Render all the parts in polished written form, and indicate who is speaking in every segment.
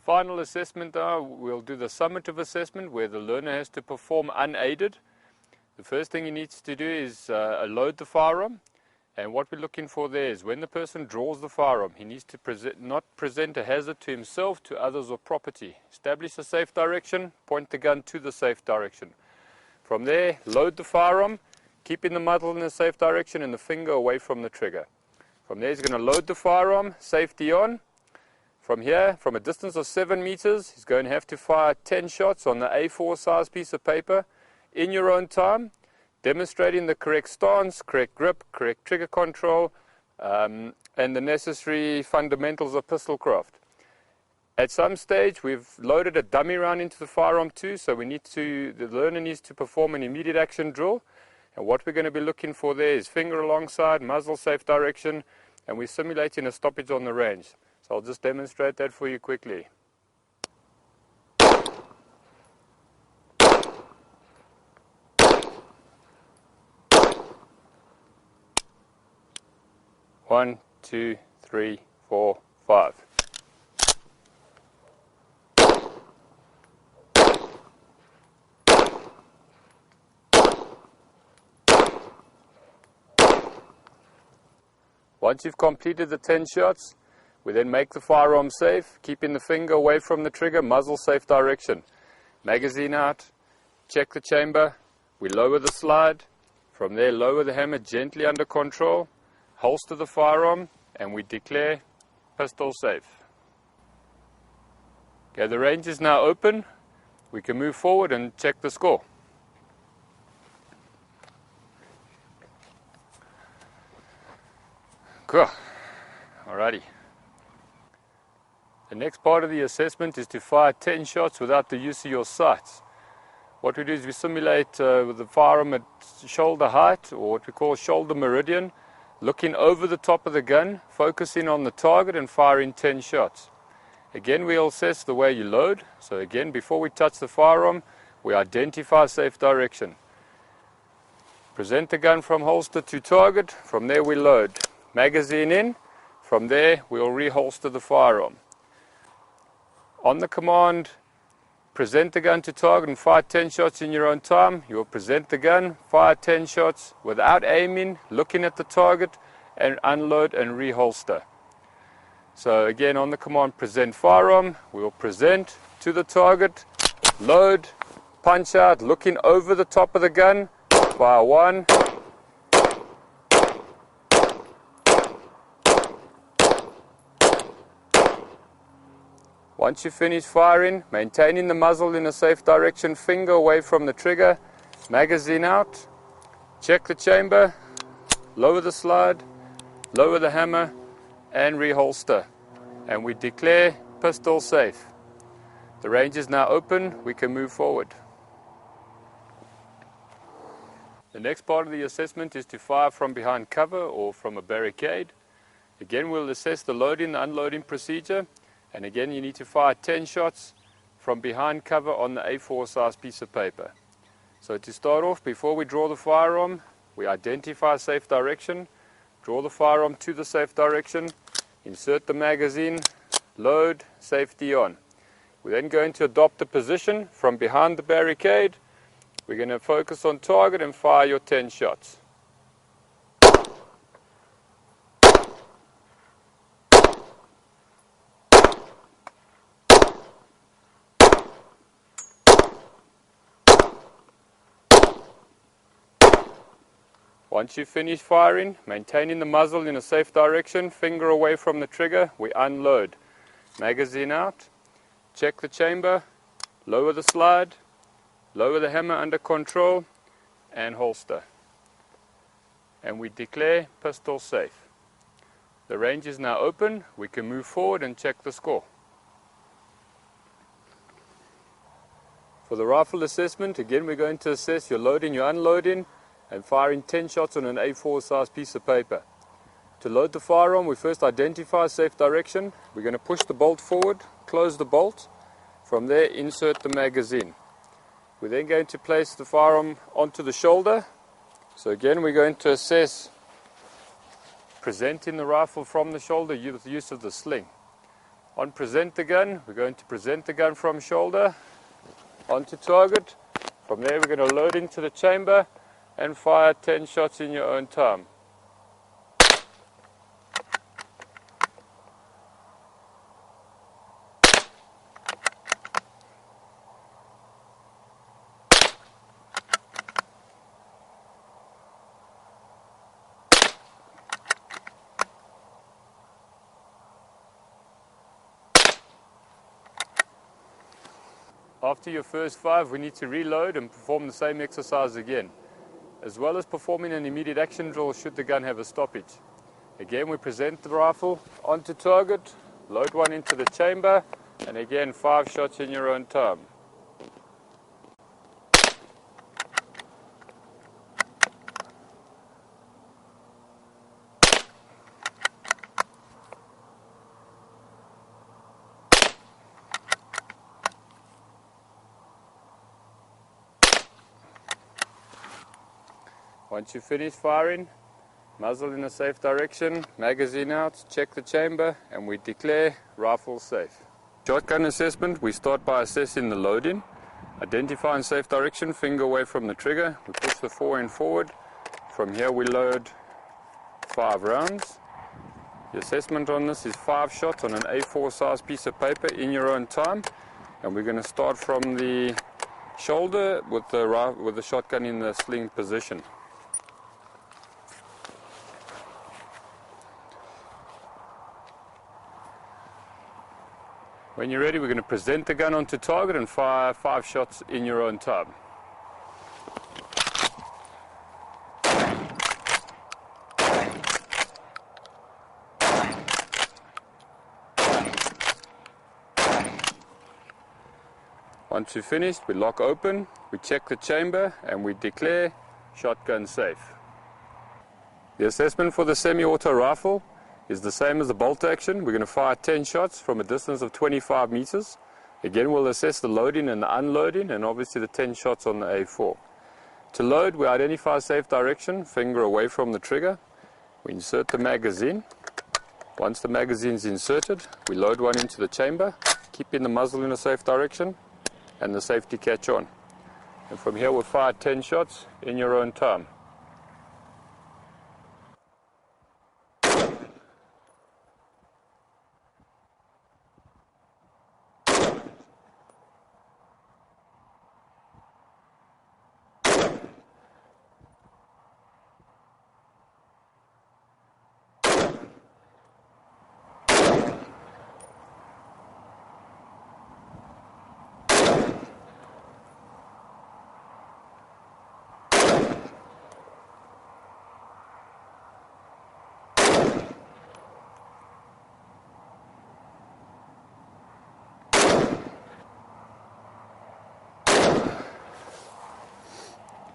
Speaker 1: The final assessment, we'll do the summative assessment where the learner has to perform unaided. The first thing he needs to do is load the firearm, and what we're looking for there is when the person draws the firearm, he needs to not present a hazard to himself, to others or property. Establish a safe direction, point the gun to the safe direction. From there, load the firearm, keeping the muzzle in a safe direction and the finger away from the trigger. From there, he's going to load the firearm, safety on. From here, from a distance of 7 meters, he's going to have to fire 10 shots on the A4 size piece of paper in your own time, demonstrating the correct stance, correct grip, correct trigger control, and the necessary fundamentals of pistol craft. At some stage, we've loaded a dummy round into the firearm too, so the learner needs to perform an immediate action drill. And what we're going to be looking for there is finger alongside, muzzle safe direction, and we're simulating a stoppage on the range. So I'll just demonstrate that for you quickly. One, two, three, four, five. Once you've completed the 10 shots, we then make the firearm safe, keeping the finger away from the trigger, muzzle safe direction. Magazine out, check the chamber, we lower the slide, from there lower the hammer gently under control, holster the firearm, and we declare pistol safe. Okay, the range is now open, we can move forward and check the score. Cool. Alrighty. The next part of the assessment is to fire 10 shots without the use of your sights. What we do is we simulate with the firearm at shoulder height, or what we call shoulder meridian, looking over the top of the gun, focusing on the target and firing 10 shots. Again, we'll assess the way you load. So again, before we touch the firearm, we identify safe direction. Present the gun from holster to target, from there we load. Magazine in, from there we'll reholster the firearm. On the command, present the gun to target and fire 10 shots in your own time. You will present the gun, fire 10 shots without aiming, looking at the target, and unload and reholster. So again, on the command, present firearm, we will present to the target, load, punch out, looking over the top of the gun, fire 1, once you finish firing, maintaining the muzzle in a safe direction, finger away from the trigger, magazine out, check the chamber, lower the slide, lower the hammer, and reholster. And we declare pistol safe. The range is now open, we can move forward. The next part of the assessment is to fire from behind cover or from a barricade. Again, we'll assess the loading and unloading procedure. And again, you need to fire 10 shots from behind cover on the A4 size piece of paper. So to start off, before we draw the firearm, we identify safe direction, draw the firearm to the safe direction, insert the magazine, load, safety on. We're then going to adopt the position from behind the barricade. We're going to focus on target and fire your 10 shots. Once you finish firing, maintaining the muzzle in a safe direction, finger away from the trigger, we unload. Magazine out, check the chamber, lower the slide, lower the hammer under control, and holster. And we declare pistol safe. The range is now open, we can move forward and check the score. For the rifle assessment, again we're going to assess your loading, your unloading, and firing 10 shots on an A4 size piece of paper. To load the firearm, we first identify safe direction. We're going to push the bolt forward, close the bolt. From there, insert the magazine. We're then going to place the firearm onto the shoulder. So again, we're going to assess presenting the rifle from the shoulder with the use of the sling. On present the gun, we're going to present the gun from shoulder onto target. From there we're going to load into the chamber and fire 10 shots in your own time. After your first 5, we need to reload and perform the same exercise again, as well as performing an immediate action drill should the gun have a stoppage. Again, we present the rifle onto target, load one into the chamber, and again 5 shots in your own time. Once you finish firing, muzzle in a safe direction, magazine out, check the chamber, and we declare rifle safe. Shotgun assessment, we start by assessing the loading. Identify in safe direction, finger away from the trigger. We push the forend forward. From here we load 5 rounds. The assessment on this is 5 shots on an A4 size piece of paper in your own time. And we're going to start from the shoulder with the shotgun in the sling position. When you're ready, we're going to present the gun onto target and fire 5 shots in your own time. Once you've finished, we lock open, we check the chamber, and we declare shotgun safe. The assessment for the semi-auto rifle is the same as the bolt action. We're going to fire 10 shots from a distance of 25 meters. Again, we'll assess the loading and the unloading, and obviously the 10 shots on the A4. To load, we identify safe direction, finger away from the trigger. We insert the magazine. Once the magazine is inserted, we load one into the chamber, keeping the muzzle in a safe direction and the safety catch on. And from here we'll fire 10 shots in your own time.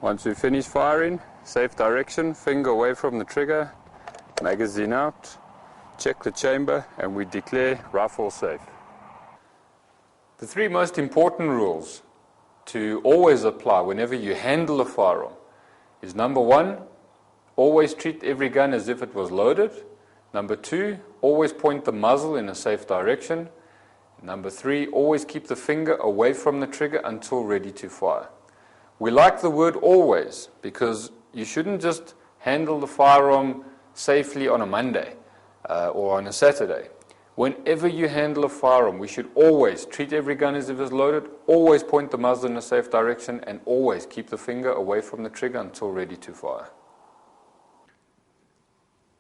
Speaker 1: Once we finish firing, safe direction, finger away from the trigger, magazine out, check the chamber, and we declare rifle safe. The 3 most important rules to always apply whenever you handle a firearm is: number 1, always treat every gun as if it was loaded. Number 2, always point the muzzle in a safe direction. Number 3, always keep the finger away from the trigger until ready to fire. We like the word always because you shouldn't just handle the firearm safely on a Monday or on a Saturday. Whenever you handle a firearm, we should always treat every gun as if it's loaded, always point the muzzle in a safe direction, and always keep the finger away from the trigger until ready to fire.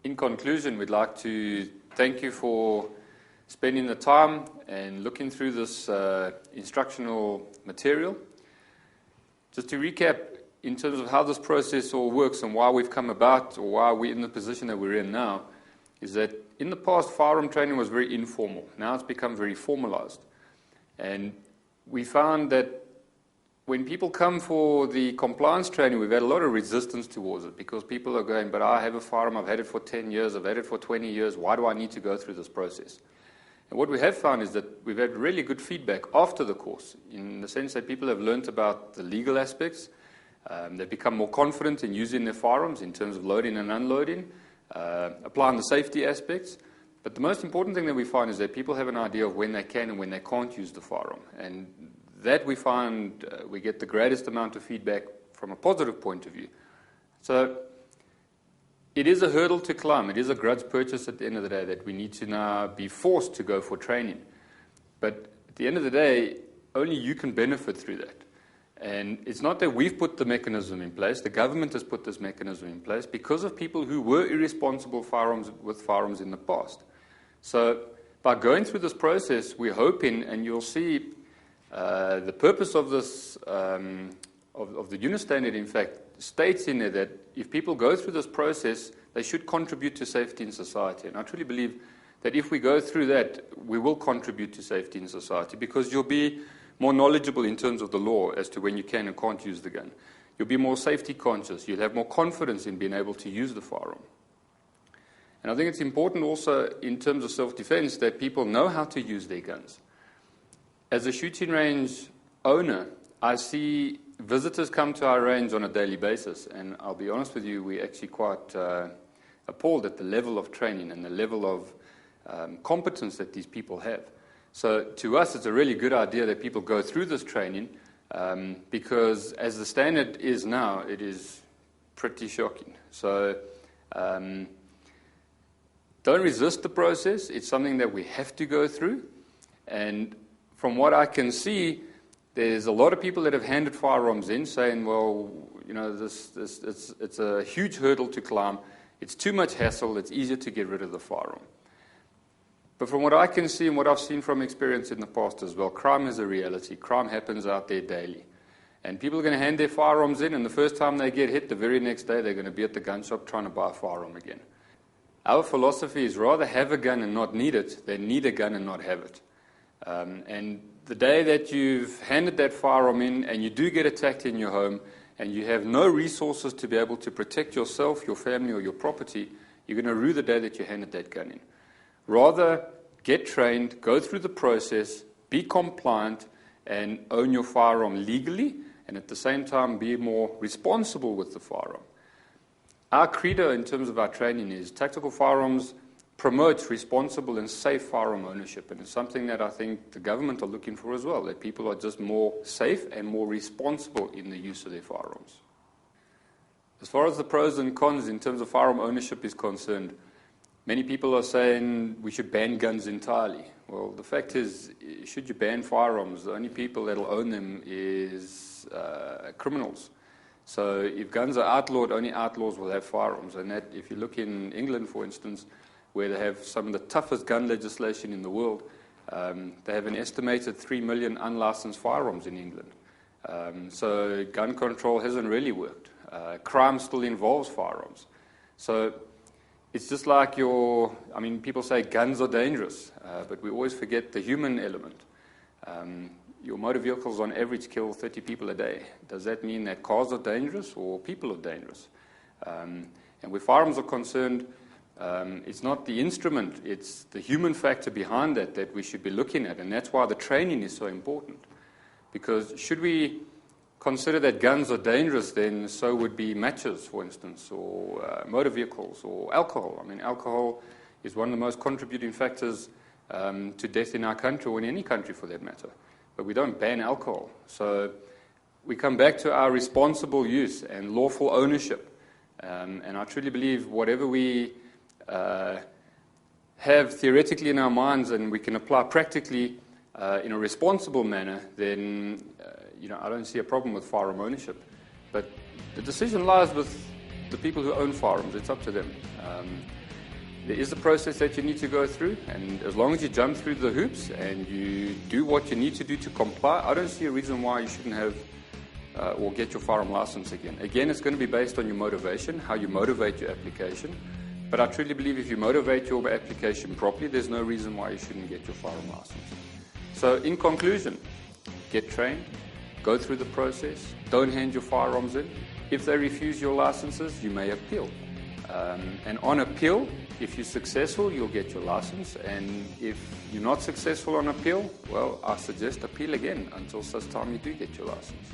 Speaker 1: In conclusion, we'd like to thank you for spending the time and looking through this instructional material. Just to recap, in terms of how this process all works and why we've come about, or why we're in the position that we're in now, is that in the past, firearm training was very informal. Now it's become very formalized. And we found that when people come for the compliance training, we've had a lot of resistance towards it because people are going, but I have a firearm, I've had it for 10 years, I've had it for 20 years, why do I need to go through this process? And what we have found is that we've had really good feedback after the course, in the sense that people have learnt about the legal aspects. They've become more confident in using their firearms in terms of loading and unloading, applying the safety aspects. But the most important thing that we find is that people have an idea of when they can and when they can't use the firearm. And that we find we get the greatest amount of feedback from a positive point of view. So it is a hurdle to climb. It is a grudge purchase at the end of the day that we need to now be forced to go for training. But at the end of the day, only you can benefit through that. And it's not that we've put the mechanism in place. The government has put this mechanism in place because of people who were irresponsible with firearms in the past. So by going through this process, we're hoping, and you'll see the purpose of this, of the unit standard, in fact, states in there that if people go through this process, they should contribute to safety in society. And I truly believe that if we go through that, we will contribute to safety in society because you'll be more knowledgeable in terms of the law as to when you can and can't use the gun. You'll be more safety conscious. You'll have more confidence in being able to use the firearm. And I think it's important also in terms of self-defense that people know how to use their guns. As a shooting range owner, I see visitors come to our range on a daily basis, and I'll be honest with you, we're actually quite appalled at the level of training and the level of competence that these people have. So to us, it's a really good idea that people go through this training because as the standard is now, it is pretty shocking. So don't resist the process. It's something that we have to go through. And from what I can see, there's a lot of people that have handed firearms in saying, well, you know, it's a huge hurdle to climb. It's too much hassle. It's easier to get rid of the firearm. But from what I can see and what I've seen from experience in the past as well, crime is a reality. Crime happens out there daily. And people are going to hand their firearms in, and the first time they get hit, the very next day they're going to be at the gun shop trying to buy a firearm again. Our philosophy is rather have a gun and not need it than need a gun and not have it. And the day that you've handed that firearm in and you do get attacked in your home and you have no resources to be able to protect yourself, your family, or your property, you're going to rue the day that you handed that gun in. Rather, get trained, go through the process, be compliant, and own your firearm legally, and at the same time be more responsible with the firearm. Our credo in terms of our training is tactical firearms promotes responsible and safe firearm ownership, and it's something that I think the government are looking for as well, that people are just more safe and more responsible in the use of their firearms. As far as the pros and cons in terms of firearm ownership is concerned, many people are saying we should ban guns entirely. Well, the fact is, should you ban firearms, the only people that will own them is criminals. So if guns are outlawed, only outlaws will have firearms. And that, if you look in England, for instance, where they have some of the toughest gun legislation in the world, they have an estimated 3 million unlicensed firearms in England. So gun control hasn't really worked. Crime still involves firearms. So it's just like people say guns are dangerous, but we always forget the human element. Your motor vehicles on average kill 30 people a day. Does that mean that cars are dangerous or people are dangerous? And where firearms are concerned, it's not the instrument, it's the human factor behind that we should be looking at, and that's why the training is so important. Because should we consider that guns are dangerous, then so would be matches, for instance, or motor vehicles, or alcohol. I mean, alcohol is one of the most contributing factors to death in our country, or in any country for that matter. But we don't ban alcohol. So we come back to our responsible use and lawful ownership. And I truly believe whatever we have theoretically in our minds and we can apply practically in a responsible manner, then I don't see a problem with firearm ownership. But the decision lies with the people who own firearms. It's up to them. There is a process that you need to go through, and as long as you jump through the hoops and you do what you need to do to comply, I don't see a reason why you shouldn't have or get your firearm license again. Again, it's going to be based on your motivation, how you motivate your application. But I truly believe if you motivate your application properly, there's no reason why you shouldn't get your firearm license. So in conclusion, get trained, go through the process, don't hand your firearms in. If they refuse your licenses, you may appeal. And on appeal, if you're successful, you'll get your license. And if you're not successful on appeal, well, I suggest appeal again until such time you do get your license.